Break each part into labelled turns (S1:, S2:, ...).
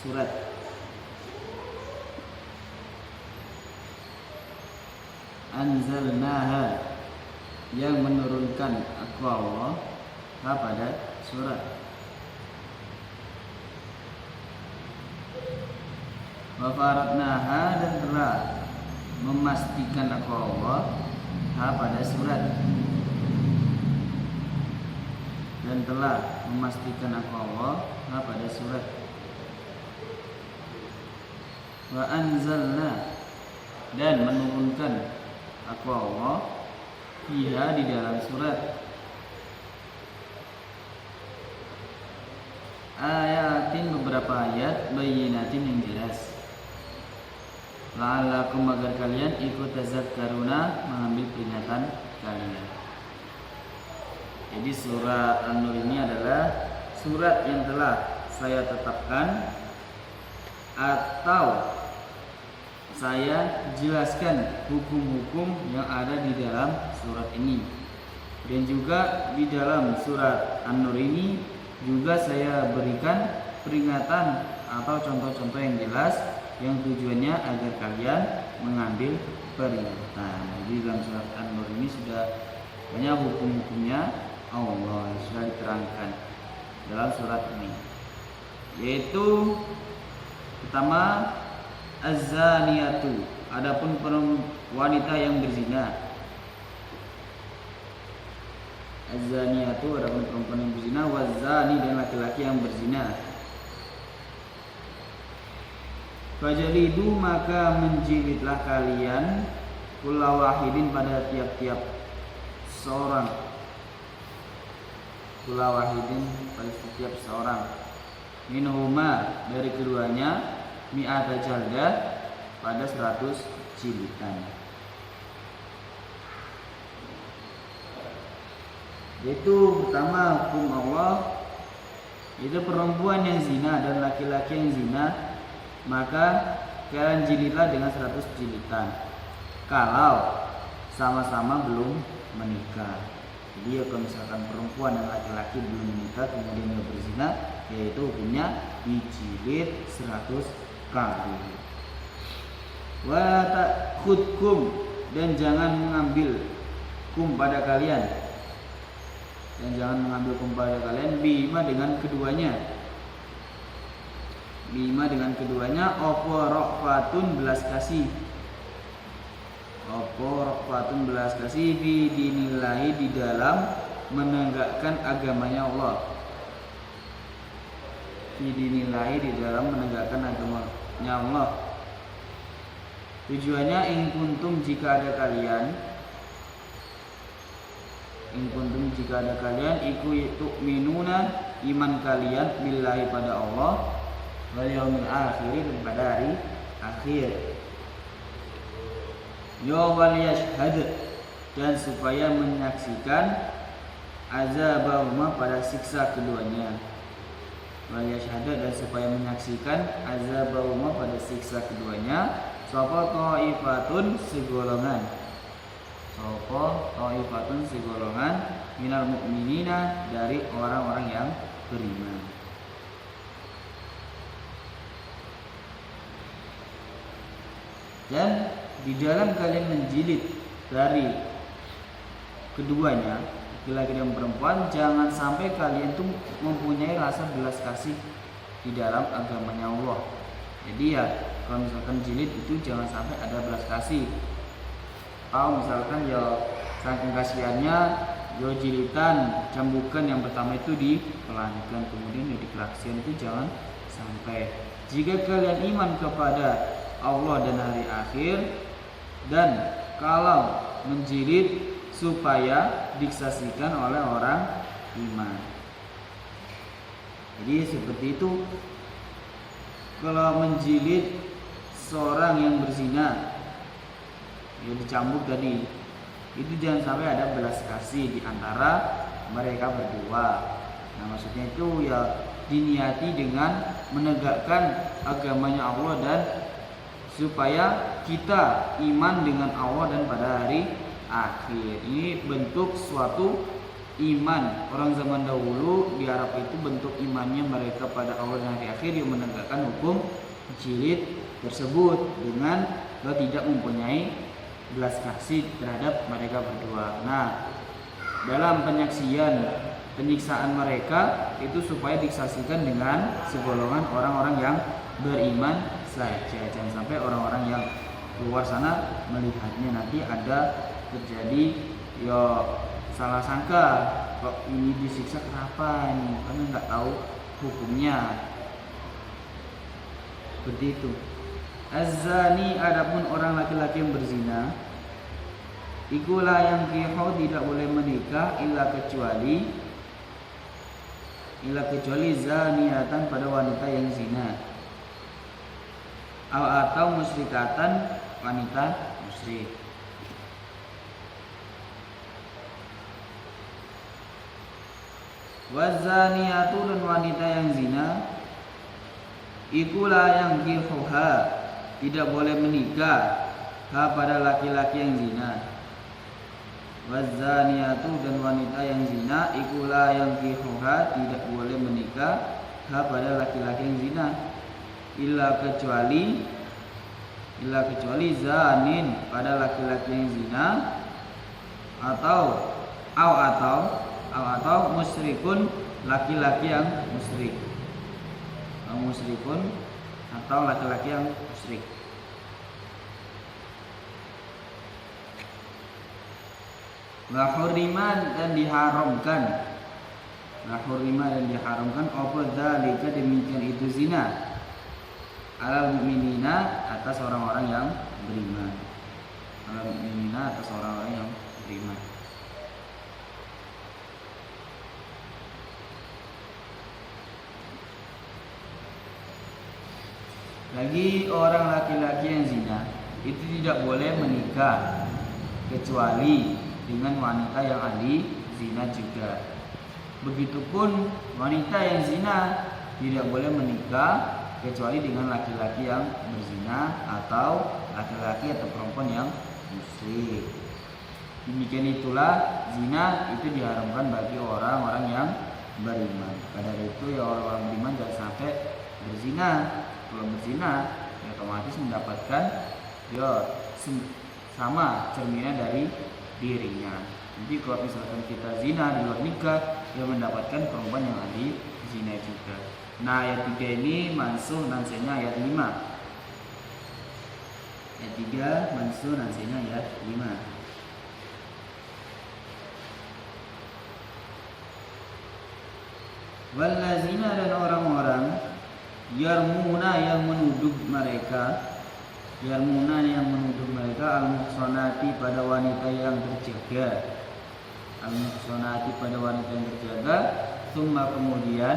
S1: surat. Anzalnaha, yang menurunkan aku Allah pada surat. Wa faradnaha, dan telah memastikan aku Allah pada surat. Dan telah memastikan aku Allah pada surat. Wa anzalna, dan menurunkan aku Allah fiha, di dalam surat. Ayatin, beberapa ayat, bayyinatin, yang jelas. La'allakum, agar kalian ikut tazakkaruna, mengambil peringatan kalian. Jadi surat An-Nur ini adalah surat yang telah saya tetapkan atau saya jelaskan hukum-hukum yang ada di dalam surat ini. Dan juga di dalam surat An-Nur ini juga saya berikan peringatan atau contoh-contoh yang jelas, yang tujuannya agar kalian mengambil peringatan. Jadi dalam surat An-Nur ini sudah banyak hukum-hukumnya Allah sudah diterangkan dalam surat ini, yaitu pertama az-zaniyatu, adapun wanita yang berzina. Az-zaniyatu, adapun perempuan yang berzina, waz-zani, dan laki-laki yang berzina. Fajalidu, maka menjilidlah kalian, kulla wahidin, pada tiap-tiap seorang. Kulla wahidin, pada setiap seorang. Minhuma, dari keduanya, mi'ata jaldah, pada 100 jilidan. Yaitu pertama hukum Allah, itu perempuan yang zina dan laki-laki yang zina, maka kalian jilidlah dengan 100 jilidan kalau sama-sama belum menikah. Jadi kalau misalkan perempuan dan laki-laki belum menikah kemudian dia berzina, yaitu hukumnya dijilid 100 kali. Wa ta'khudkum, dan jangan mengambil kum pada kalian, dan jangan mengambil kum pada kalian, bima, dengan keduanya. Bima, dengan keduanya, opo rokfatun, belas kasih. Opo rokfatun, belas kasih, bidinillahi, di dalam menegakkan agamanya Allah. Bidinillahi, di dalam menegakkan agamanya Allah. Tujuannya in kuntum, jika ada kalian, in kuntum, jika ada kalian, iku tu'minuna, iman kalian, billahi, pada Allah, wal yaumil akhir, dan pada hari akhir. Yo wal yashhad, dan supaya menyaksikan azabahuma, pada siksa keduanya. Wal yashhad, dan supaya menyaksikan azabahuma, pada siksa keduanya. Sapa ta'ifatun, segolongan. Sapa ta'ifatun, segolongan, minal mu'minina, dari orang-orang yang beriman. Dan di dalam kalian menjilid dari keduanya, laki-laki dan perempuan, jangan sampai kalian tuh mempunyai rasa belas kasih di dalam agamanya Allah. Jadi ya, kalau misalkan jilid itu jangan sampai ada belas kasih. Atau misalkan ya saking kasihannya, yo jilidan, cambukan yang pertama itu dipelankan, kemudian ya dikelaksin, itu jangan sampai. Jika kalian iman kepada Allah dan hari akhir, dan kalau menjilid supaya disaksikan oleh orang iman. Jadi seperti itu. Kalau menjilid seorang yang berzina, ya dicambuk tadi, itu jangan sampai ada belas kasih di antara mereka berdua. Nah maksudnya itu ya diniati dengan menegakkan agamanya Allah, dan supaya kita iman dengan Allah dan pada hari akhir. Ini bentuk suatu iman orang zaman dahulu di Arab itu bentuk imannya mereka pada Allah dan hari akhir yang menegakkan hukum jilid tersebut dengan tidak mempunyai belas kasih terhadap mereka berdua. Nah, dalam penyiksaan mereka itu supaya disaksikan dengan segolongan orang-orang yang beriman saja, jangan sampai orang-orang yang luar sana melihatnya nanti ada terjadi salah sangka, kok ini disiksa kenapa ini, karena nggak tahu hukumnya. Seperti itu. Az-zani, adapun orang laki-laki yang berzina, ikulah yang kihu, tidak boleh menikah illa kecuali zaniatan pada wanita yang zina, atau musyrikatan, wanita musyrik. Wazaniatu, dan wanita yang zina, ikulah yang kihuha, tidak boleh menikah pada laki-laki yang zina. Wazaniatu, dan wanita yang zina, ikulah yang kihuha, tidak boleh menikah pada laki-laki yang zina, illa kecuali zanin, pada laki-laki yang zina, atau musyrikun, laki-laki yang musyrik, musyrikun atau laki-laki yang musyrik. Wa huriman, dan diharamkan, apa dzalika, demikian itu zina, alal mu'minina, atas orang-orang yang beriman, Lagi orang laki-laki yang zina itu tidak boleh menikah kecuali dengan wanita yang ahli zina juga. Begitupun wanita yang zina tidak boleh menikah kecuali dengan laki-laki yang berzina atau laki-laki atau perempuan yang musyrik. Demikian itulah zina itu diharamkan bagi orang-orang yang beriman. Pada itu ya orang-orang beriman jangan sampai berzina. Kalau berzina ya otomatis mendapatkan sama cerminan dari dirinya. Jadi kalau misalkan kita zina di luar nikah, dia mendapatkan perempuan yang ahli zina juga. Nah, ayat 3 ini mansuh nansenya ayat 5. Ayat 3 mansuh nansenya ayat 5. Wallazina, dan orang-orang yarmuna, yang menuduh mereka al-muhsanati, pada wanita yang terjaga, summa kemudian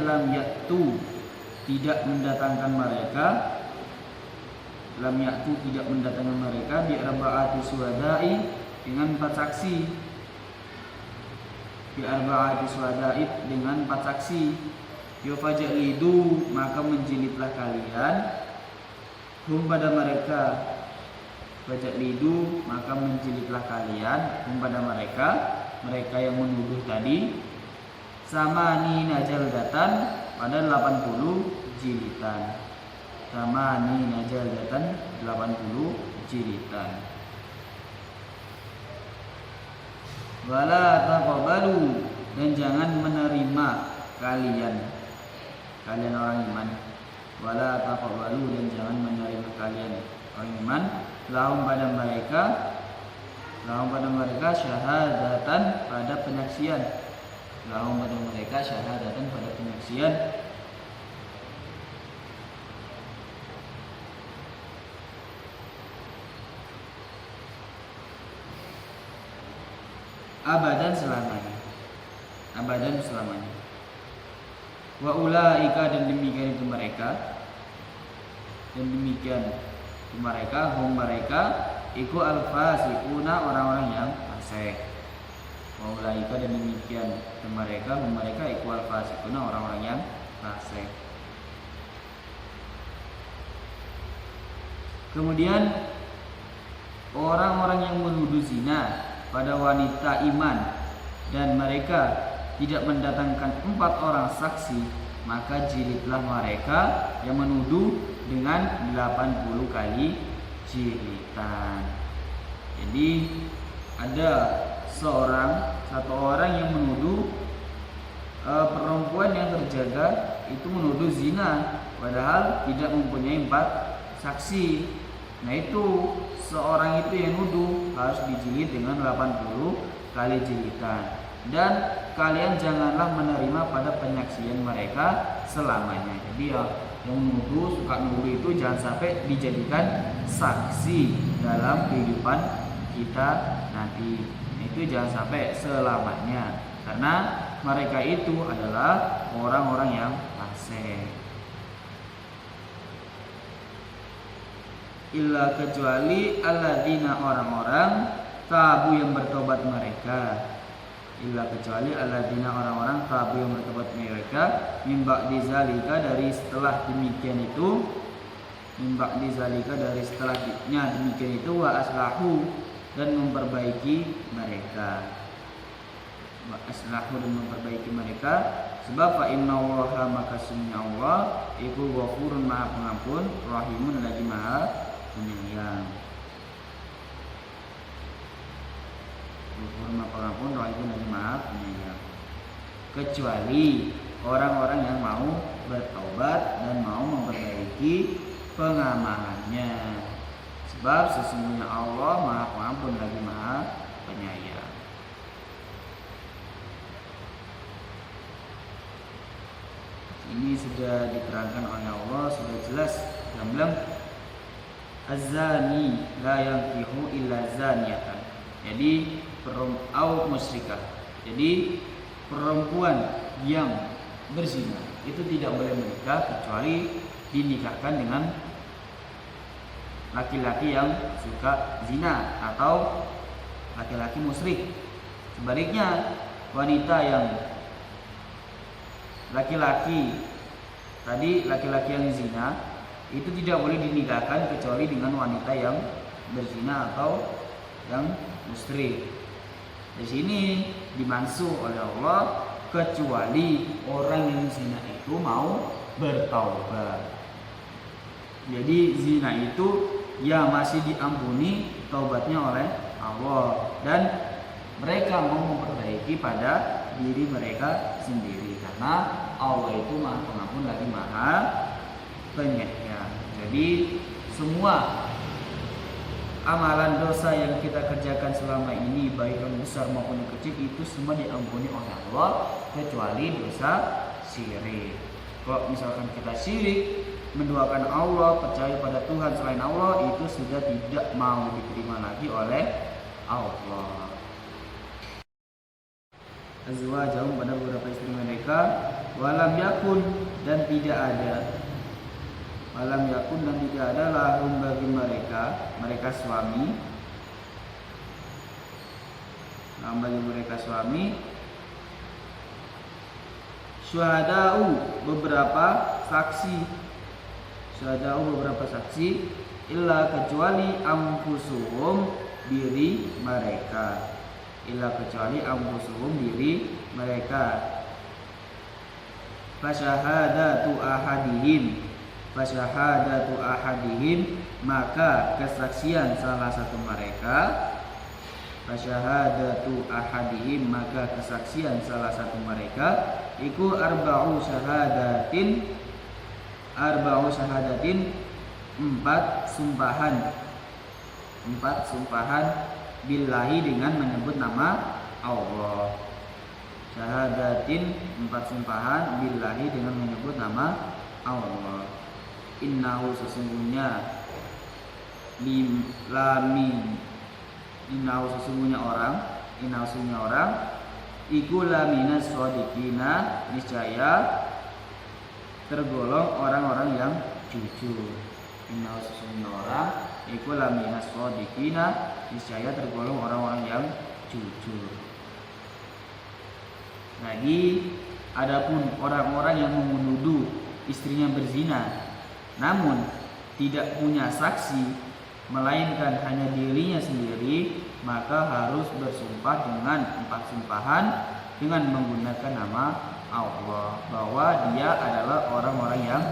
S1: lam yaktu, tidak mendatangkan mereka bi arba'ati syuhada'i, dengan 4 saksi, yufajalidu, maka menjilidlah kalian, pada mereka, mereka yang menuduh tadi, samani najaldatan, pada 80 jilitan. Wala taqabalu, dan jangan menerima kalian orang iman. Wala taqabalu, dan jangan menerima kalian orang iman, lahum pada mereka syahadatan, pada penyaksian. Abadan selamanya. Wa ulaika, dan demikian itu mereka, hum mereka iku al-fasiquna, orang-orang yang fasik. Wa ulaika, dan demikian itu mereka, hum mereka iku al-fasiquna, orang-orang yang fasik. Kemudian orang-orang yang menuduh zina pada wanita iman dan mereka tidak mendatangkan 4 orang saksi, maka jilidlah mereka yang menuduh dengan 80 kali jilidan. Jadi ada satu orang yang menuduh perempuan yang terjaga itu menuduh zina, padahal tidak mempunyai 4 saksi. Nah itu seorang itu yang nuduh harus dijilid dengan 80 kali jilidan. Dan kalian janganlah menerima pada penyaksian mereka selamanya. Jadi ya, yang suka nuduh itu jangan sampai dijadikan saksi dalam kehidupan kita nanti. Itu jangan sampai selamanya, karena mereka itu adalah orang-orang yang fasik. Illa kecuali alladzina orang-orang tabu yang bertobat mereka. Illa kecuali alladzina orang-orang tabu yang bertobat mereka mimba dizalika dari setelah demikian itu, mimba dizalika dari setelahnya demikian itu, wa aslahu dan memperbaiki mereka, wa aslahu dan memperbaiki mereka. Sebab fa innallaha maka sesungguhnya Allah iku ghafurun maha pengampun, rahimun lagi maha penyayang. Ghafurun maha pengampun, rahimun lagi maha penyayang. Kecuali orang-orang yang mau bertaubat dan mau memperbaiki pengamalannya. Sebab sesungguhnya Allah maha pengampun lagi maha penyayang. Ini sudah diterangkan oleh Allah, sudah jelas gamblang. Az-zani la yankihu illa zaniyatan. Jadi au musyrikah. Jadi perempuan yang berzina itu tidak boleh menikah kecuali dinikahkan dengan laki-laki yang suka zina atau laki-laki musyrik. Sebaliknya wanita yang laki-laki yang zina itu tidak boleh dinikahkan kecuali dengan wanita yang berzina atau yang musyrik. Di sini dimaksud oleh Allah kecuali orang yang zina itu mau bertaubat. Jadi zina itu ya masih diampuni taubatnya oleh Allah, dan mereka mau memperbaiki pada diri mereka sendiri, karena Allah itu maha pengampun lagi maha penyayang. Jadi semua amalan dosa yang kita kerjakan selama ini, baik yang besar maupun yang kecil, itu semua diampuni oleh Allah kecuali dosa syirik. Kalau misalkan kita syirik, menduakan Allah, percaya pada Tuhan selain Allah, itu sudah tidak mau diterima lagi oleh Allah. Azwajahum pada beberapa istri mereka, walam yakun dan tidak ada, walam yakun dan tidak ada lahum bagi mereka suami, lahum bagi mereka suami, syuhada'u beberapa saksi, illa kecuali anfusuhum diri mereka, illa kecuali anfusuhum diri mereka. Fasyahadatu ahadihim maka kesaksian salah satu mereka, fasyahadatu ahadihim maka kesaksian salah satu mereka iku arba'u syahadatin, empat sumpahan billahi dengan menyebut nama Allah. Syahadatin 4 sumpahan billahi dengan menyebut nama Allah. Innahu sesungguhnya orang iku laminas shodiqina, niscaya tergolong orang-orang yang jujur. Innahu sesungguhnya orang iku laminas shodiqina, niscaya tergolong orang-orang yang jujur. Lagi adapun orang-orang yang menuduh istrinya berzina namun tidak punya saksi, melainkan hanya dirinya sendiri, maka harus bersumpah dengan 4 sumpahan dengan menggunakan nama Allah, bahwa dia adalah orang-orang yang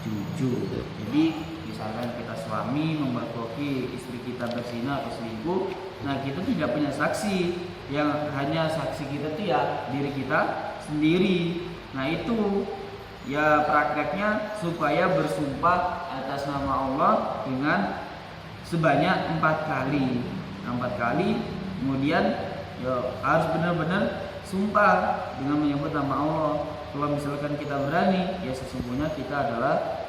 S1: jujur. Jadi misalkan kita suami memergoki istri kita berzina atau selingkuh, nah kita tidak punya saksi, yang hanya saksi kita tuh ya diri kita sendiri. Nah itu ya prakteknya supaya bersumpah atas nama Allah dengan sebanyak 4 kali. 4 kali, kemudian ya harus benar-benar sumpah dengan menyebut nama Allah. Kalau misalkan kita berani, ya sesungguhnya kita adalah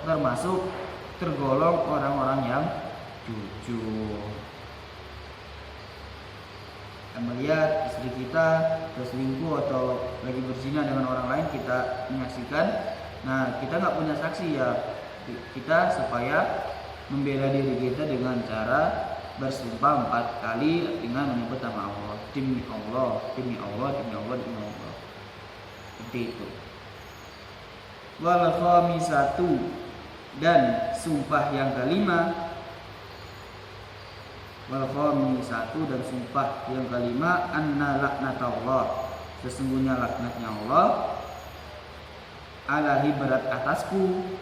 S1: termasuk tergolong orang-orang yang jujur. Kita melihat istri kita berselingkuh atau lagi berzina dengan orang lain, kita menyaksikan. Nah kita nggak punya saksi, ya kita supaya membela diri kita dengan cara bersumpah 4 kali dengan menyebut nama Allah. Demi Allah, demi Allah, demi Allah, demi Allah. Seperti itu. Wal khamisatu, dan sumpah yang kelima. Wal khamisatu, dan sumpah yang kelima, anna laknatallah, sesungguhnya laknatnya Allah, alahi berat atasku,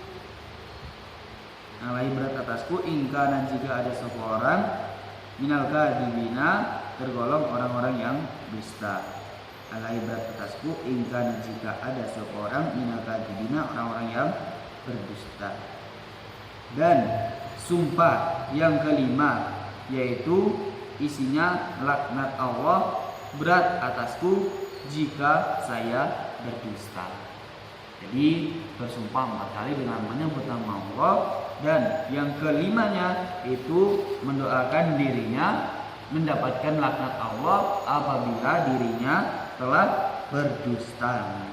S1: alahi berat atasku, ingkana jika ada seseorang minal kadibina, tergolong orang-orang yang dusta. Alahi berat atasku, ingkana jika ada seseorang minal kadibina, orang-orang yang berdusta. Dan sumpah yang kelima, yaitu isinya laknat Allah berat atasku jika saya berdusta. Jadi bersumpah 4 kali dengan menyebut nama Allah, dan yang kelimanya itu mendoakan dirinya mendapatkan laknat Allah apabila dirinya telah berdusta.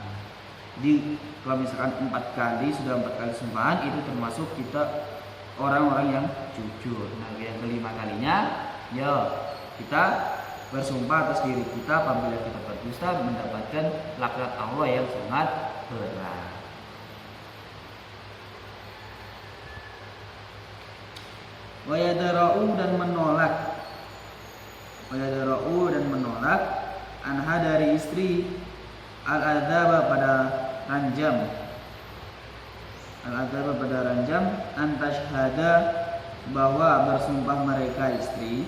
S1: Jadi kalau misalkan 4 kali sudah 4 kali sumpahan, itu termasuk kita orang-orang yang jujur. Nah yang kelima kalinya, ya kita bersumpah atas diri kita apabila kita berdusta mendapatkan laknat Allah yang sangat berat. Wayadarau, dan menolak, wayadarau, dan menolak anha, dari istri, al-adzaba, pada ranjam, al-adzaba, pada ranjam, antashhada, bahwa bersumpah mereka istri,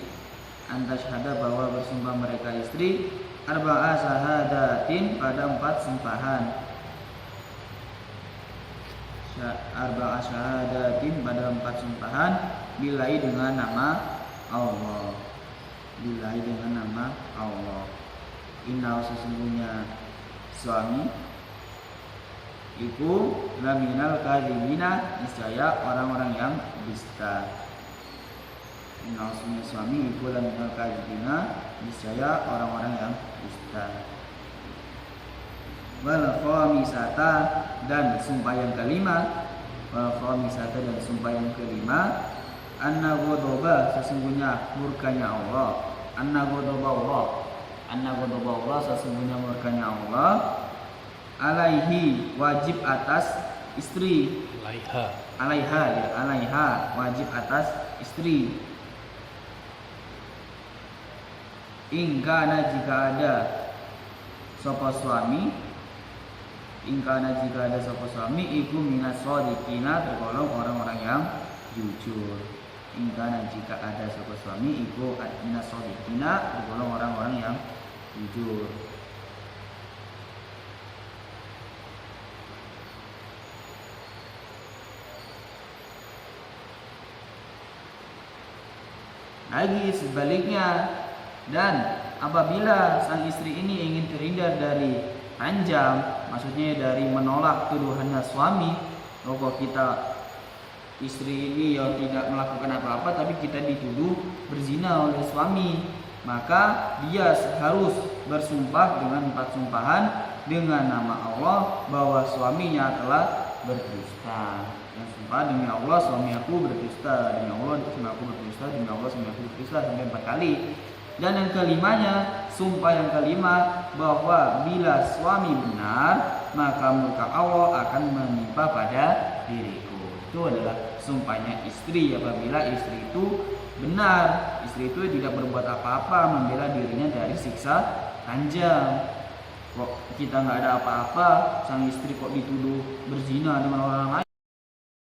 S1: antashhada, bahwa bersumpah mereka istri, arba'a syahadatin, pada 4 sumpahan, arba'a syahadatin, pada 4 sumpahan, bilai, dengan nama Allah, bilai, dengan nama Allah. Inna, sesungguhnya suami iku laminal kadhibina, niscaya orang-orang yang dusta. Inna, sesungguhnya suami iku laminal kadhibina, niscaya orang-orang yang dusta. Wal khamisata, dan sumpah yang kelima, wal khamisata, dan sumpah yang kelima, anna ghadaba, sesungguhnya murkanya Allah, anna ghadaba Allah, anna ghadaba Allah, sesungguhnya murkanya Allah, alaihi, wajib atas istri, alaiha, ya, alaiha, wajib atas istri, ingkana, jika ada sapa suami, ingkana, jika ada sapa suami, iku minas shodiqina, tergolong orang-orang yang jujur. Ingkana, jika ada sapa suami, iku minas shodiqina, tergolong orang-orang yang jujur. Lagi sebaliknya, dan apabila sang istri ini ingin terhindar dari ranjam, maksudnya dari menolak tuduhannya suami, bahwa kita istri ini yang tidak melakukan apa-apa tapi kita dituduh berzina oleh suami, maka dia harus bersumpah dengan 4 sumpahan dengan nama Allah bahwa suaminya telah berdusta. Yang sumpah, demi Allah suami aku berdusta, demi Allah suami aku berdusta, demi Allah suami aku berdusta, sampai 4 kali. Dan yang kelimanya, sumpah yang kelima, bahwa bila suami benar, maka murka Allah akan menimpa pada diriku. itu adalah sumpahnya istri. Apabila istri itu benar, istri itu tidak berbuat apa-apa membela dirinya dari siksa ranjang. Kok kita nggak ada apa-apa, sang istri kok dituduh berzina dengan orang lain.